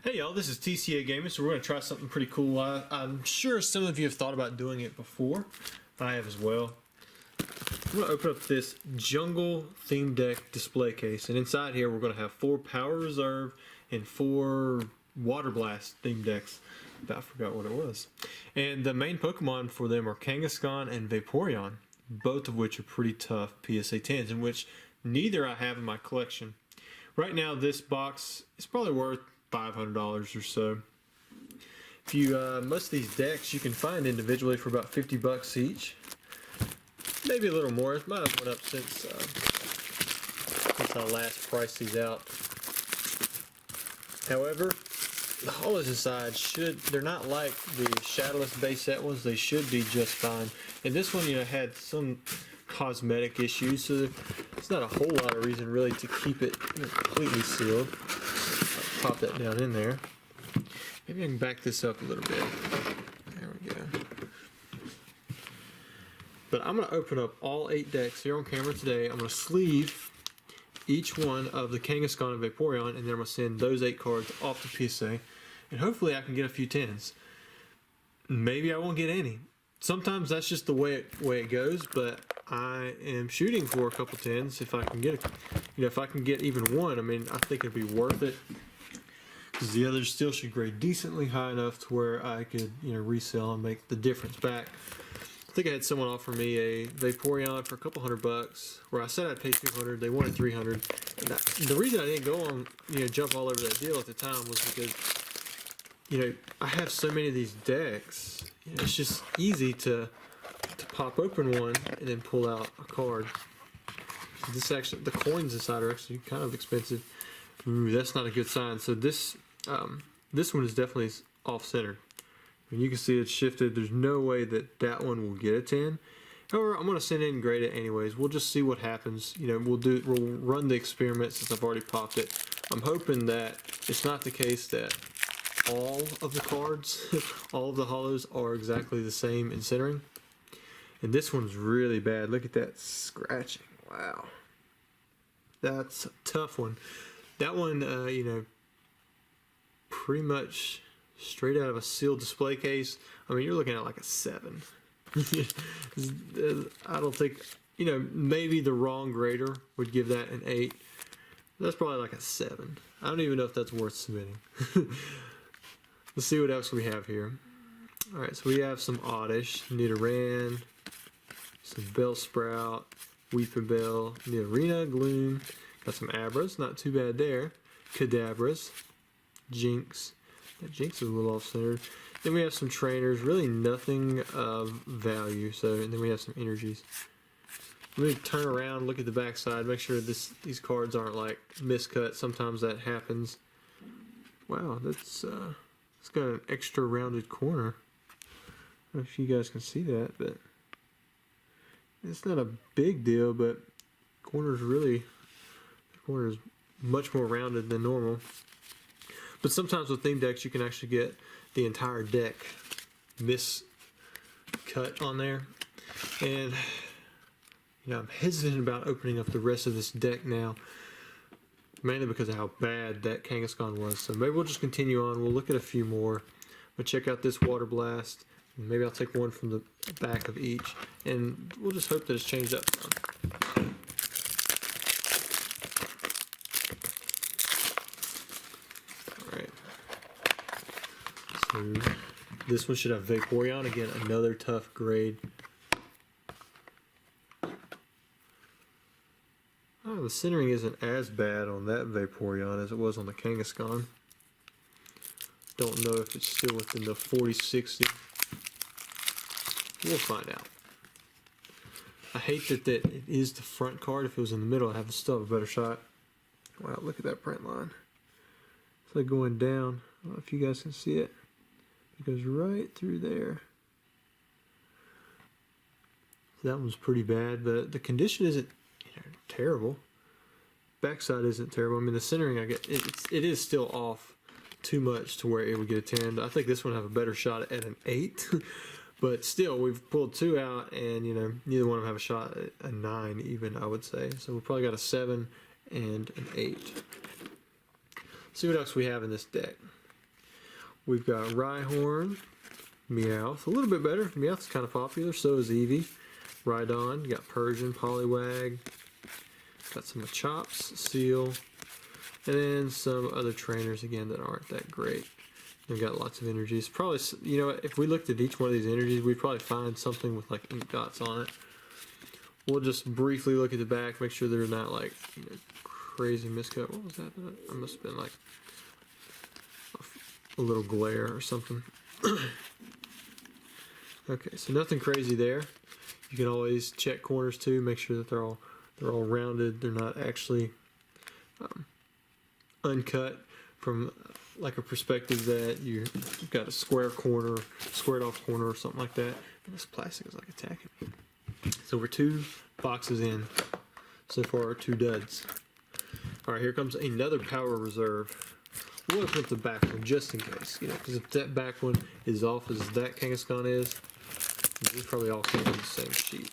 Hey y'all, this is TCA Gaming, so we're going to try something pretty cool. I'm sure some of you have thought about doing it before. I have as well. I'm going to open up this Jungle Theme Deck display case, and inside here we're going to have 4 Power Reserve and 4 Water Blast theme decks. I forgot what it was. And the main Pokemon for them are Kangaskhan and Vaporeon, both of which are pretty tough PSA 10s, in which neither I have in my collection. Right now this box is probably worth $500 or so. If you most of these decks you can find individually for about $50 each, maybe a little more. It might have went up since I last priced these out. However, the hollows inside they're not like the Shadowless base set ones. They should be just fine. And this one, had some cosmetic issues, so there's not a whole lot of reason really to keep it completely sealed. Pop that down in there. Maybe I can back this up a little bit. There we go. But I'm going to open up all 8 decks here on camera today. I'm going to sleeve each one of the Kangaskhan and Vaporeon, and then I'm going to send those 8 cards off to PSA. And hopefully I can get a few 10s. Maybe I won't get any. Sometimes that's just the way it goes, but I am shooting for a couple 10s if I can get if I can get even one. I mean, I think it'd be worth it, because the others still should grade decently high enough to where I could resell and make the difference back. I think I had someone offer me a Vaporeon for a couple $100, where I said I'd pay $200. They wanted $300. And the reason I didn't go on jump all over that deal at the time was because I have so many of these decks. It's just easy to pop open one and then pull out a card. The coins inside are actually kind of expensive. Ooh, that's not a good sign. So this one is definitely off-centered. And you can see it's shifted. There's no way that one will get a 10. However, I'm going to send it and grade it anyways. We'll just see what happens. We'll run the experiment since I've already popped it. I'm hoping that it's not the case that all of the cards, all of the hollows are exactly the same in centering. And this one's really bad. Look at that scratching. Wow. That's a tough one. That one, pretty much straight out of a sealed display case. I mean, you're looking at like a 7. I don't think, maybe the wrong grader would give that an 8. That's probably like a 7. I don't even know if that's worth submitting. Let's see what else we have here. Alright, so we have some Oddish, Nidoran, some Bellsprout, Weepinbell, Nidorina, Gloom. Got some Abras, not too bad there. Kadabras, Jinx. That Jinx is a little off-centered. Then we have some trainers, really nothing of value. And then we have some energies. Let me turn around, look at the back side, make sure these cards aren't like miscut. Sometimes that happens. Wow, it's got an extra rounded corner. I don't know if you guys can see that, but it's not a big deal, but the corner is much more rounded than normal. But sometimes with theme decks you can actually get the entire deck miscut on there. And I'm hesitant about opening up the rest of this deck now, mainly because of how bad that Kangaskhan was. So maybe we'll just continue on. We'll look at a few more. We'll check out this Water Blast. And maybe I'll take one from the back of each. And we'll just hope that it's changed up some. Alright. So this one should have Vaporeon. Again, another tough grade. Oh, the centering isn't as bad on that Vaporeon as it was on the Kangaskhan. Don't know if it's still within the 40-60. We'll find out. I hate that it is the front card. If it was in the middle, I'd still have a better shot. Wow, look at that print line. It's like going down. I don't know if you guys can see it. It goes right through there. That one's pretty bad, but the condition isn't terrible. Backside isn't terrible. I mean, the centering, it is still off too much to where it would get a 10. I think this one have a better shot at an 8. But still, we've pulled 2 out, and neither one of them have a shot at a 9 even, I would say. So we probably got a 7 and an 8. See what else we have in this deck. We've got Rhyhorn, Meowth, a little bit better. Meowth's kind of popular, so is Eevee. Rhydon, you got Persian, Poliwag, got some Machops, Seal, and then some other trainers again that aren't that great. They've got lots of energies. Probably, you know, if we looked at each one of these energies, we'd probably find something with like ink dots on it. We'll just briefly look at the back, make sure they're not like, you know, crazy miscut. What was that? I must have been like a little glare or something. Okay, so nothing crazy there. You can always check corners too, make sure that they're all rounded. They're not actually uncut from like a perspective that you've got a squared off corner or something like that. And this plastic is like attacking me. So we're 2 boxes in so far, 2 duds. All right, here comes another Power Reserve. We'll open up the back one just in case, you know, because if that back one is off as that Kangaskhan is, these probably all came on the same sheet.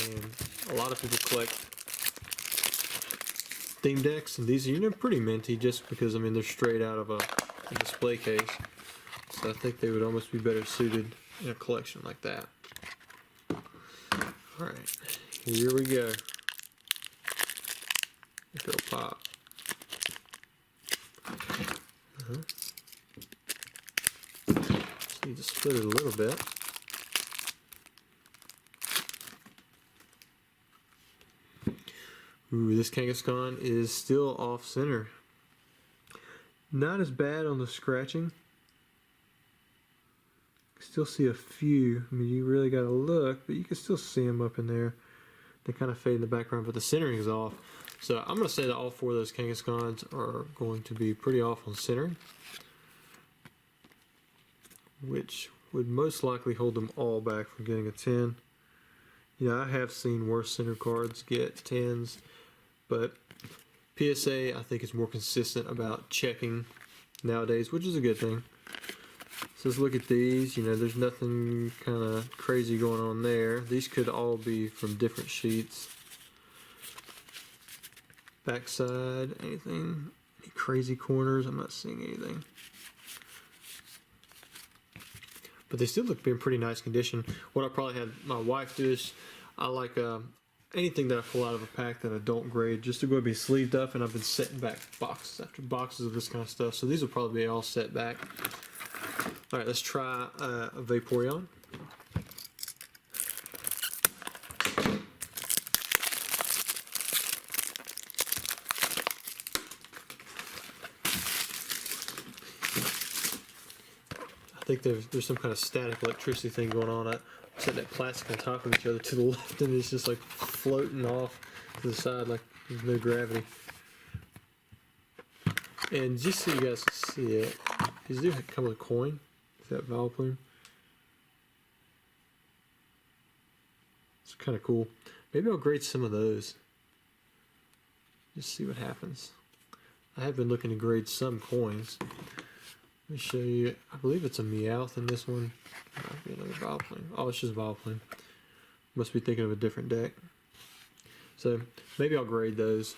And a lot of people collect theme decks, and these are, you know, pretty minty just because, I mean, they're straight out of a display case. So I think they would almost be better suited in a collection like that. Alright, here we go. It'll pop. Just need to split it a little bit. Ooh, this Kangaskhan is still off center. Not as bad on the scratching. Still see a few. I mean, you really got to look, but you can still see them up in there. They kind of fade in the background, but the centering is off. So I'm going to say that all 4 of those Kangaskhan's are going to be pretty off on centering, which would most likely hold them all back from getting a 10. You know, I have seen worse center cards get 10s, but PSA I think is more consistent about checking nowadays, which is a good thing. So let's look at these. You know, there's nothing kind of crazy going on there. These could all be from different sheets. Backside, anything? Any crazy corners? I'm not seeing anything. But they still look to be in pretty nice condition. What I probably had my wife do is, I like anything that I pull out of a pack that I don't grade, just to go and be sleeved up, and I've been setting back boxes after boxes of this kind of stuff. So these will probably be all set back. All right, let's try a Vaporeon. I think there's some kind of static electricity thing going on. I set that plastic on top of each other to the left, and it's just like floating off to the side like there's no gravity. And just so you guys can see it, these do come with a coin. Is that Vileplume? It's kind of cool. Maybe I'll grade some of those. Just see what happens. I have been looking to grade some coins. Let me show you. I believe it's a Meowth in this one. Might be another Vileplume. Oh, it's just Vileplume. Must be thinking of a different deck. So maybe I'll grade those.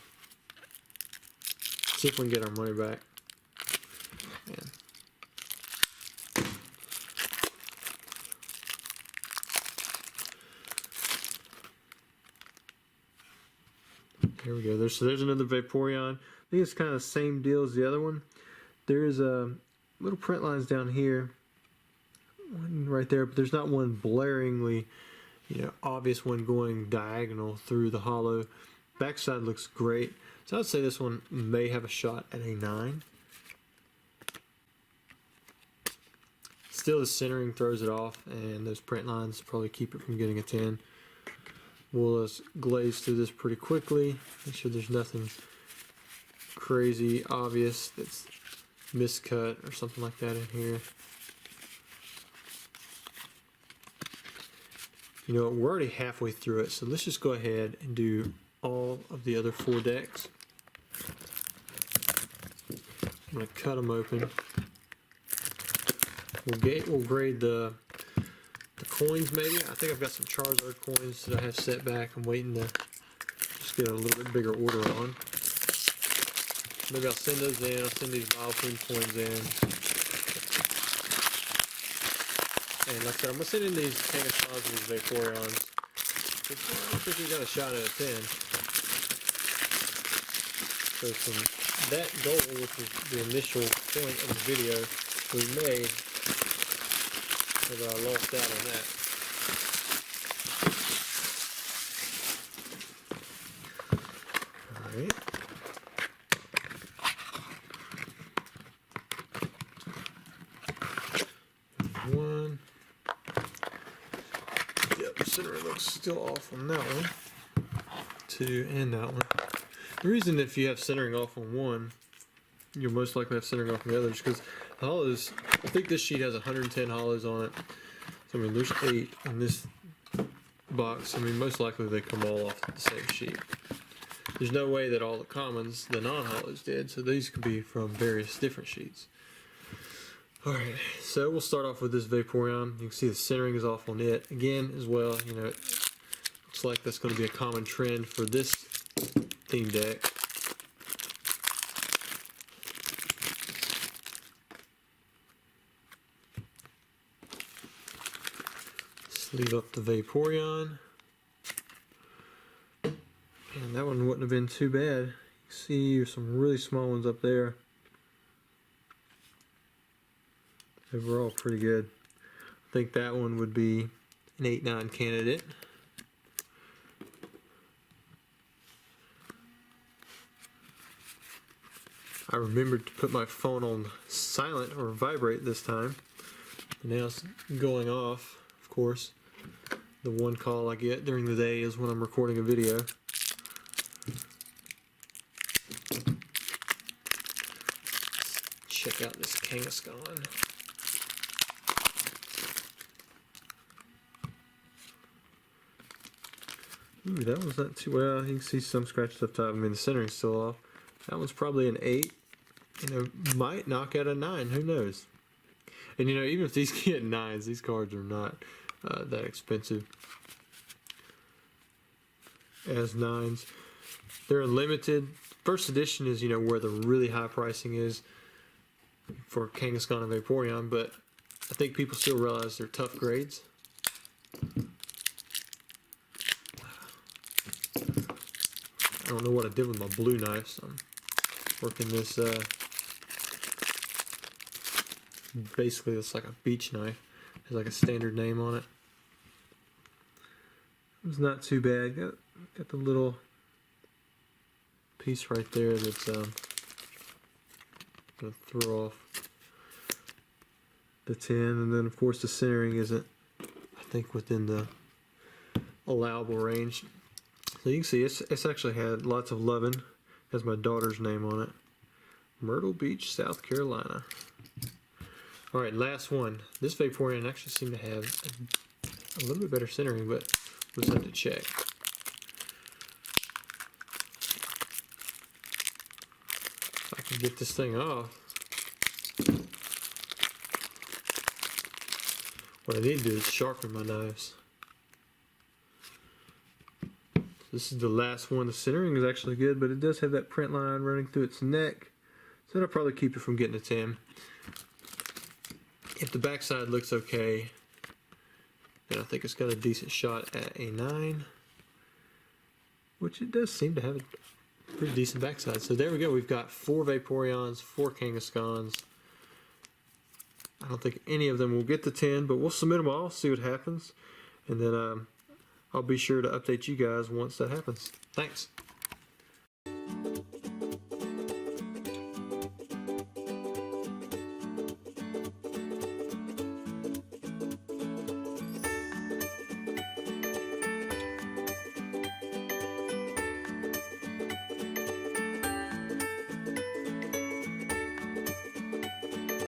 See if we can get our money back. Yeah. Here we go. There's another Vaporeon. I think it's kind of the same deal as the other one. There's little print lines down here, one right there, but there's not one blaringly, you know, obvious one going diagonal through the hollow. Backside looks great. So I'd say this one may have a shot at a 9. Still, the centering throws it off, and those print lines probably keep it from getting a 10. We'll just glaze through this pretty quickly. Make sure there's nothing crazy obvious that's miscut or something like that in here. You know, we're already halfway through it, so let's just go ahead and do all of the other 4 decks. I'm going to cut them open. We'll grade the coins maybe. I think I've got some Charizard coins that I have set back. I'm waiting to just get a little bit bigger order on. Maybe I'll send those in. I'll send these Vileplume coins in. And like I said, I'm going to send in these Kangaskhan and these Vaporeons. I don't think we got a shot at a 10. So from that goal, which was the initial point of the video we made, I lost out on that. Alright. One. Yep, center looks still off on that one. Two, and that one. The reason if you have centering off on one, you'll most likely have centering off on the others because hollows, I think this sheet has 110 hollows on it. So I mean, there's 8 in this box. I mean, most likely they come all off the same sheet. There's no way that all the commons, the non-hollows did, so these could be from various different sheets. Alright, so we'll start off with this Vaporeon. You can see the centering is off on it. Again, as well, you know, it looks like that's going to be a common trend for this theme deck. Sleeve up the Vaporeon. And that one wouldn't have been too bad. You see some really small ones up there. Overall pretty good. I think that one would be an 8-9 candidate. I remembered to put my phone on silent or vibrate this time. And now it's going off, of course. The one call I get during the day is when I'm recording a video. Check out this Kangaskhan. Ooh, that one's not too well. You can see some scratches up top. I mean, the centering's still off. That one's probably an 8. You know, might knock out a 9. Who knows? And you know, even if these get 9s, these cards are not that expensive as 9s. They're limited. First edition is, you know, where the really high pricing is for Kangaskhan and Vaporeon, but I think people still realize they're tough grades. I don't know what I did with my blue knife, so I'm working this, basically it's like a beach knife. There's like a standard name on it. It's not too bad. Got the little piece right there that's gonna throw off the 10, and then of course the centering isn't, I think, within the allowable range. So you can see it's actually had lots of loving. It has my daughter's name on it. Myrtle Beach, South Carolina. Alright, last one. This Vaporeon actually seemed to have a little bit better centering, but we'll just have to check. If I can get this thing off. What I need to do is sharpen my knives. This is the last one. The centering is actually good, but it does have that print line running through its neck. So that'll probably keep it from getting a 10. If the backside looks okay, then I think it's got a decent shot at a 9. Which it does seem to have a pretty decent backside. So there we go. We've got 4 Vaporeons, 4 Kangaskhan's. I don't think any of them will get the 10, but we'll submit them all, see what happens. And then I'll be sure to update you guys once that happens. Thanks.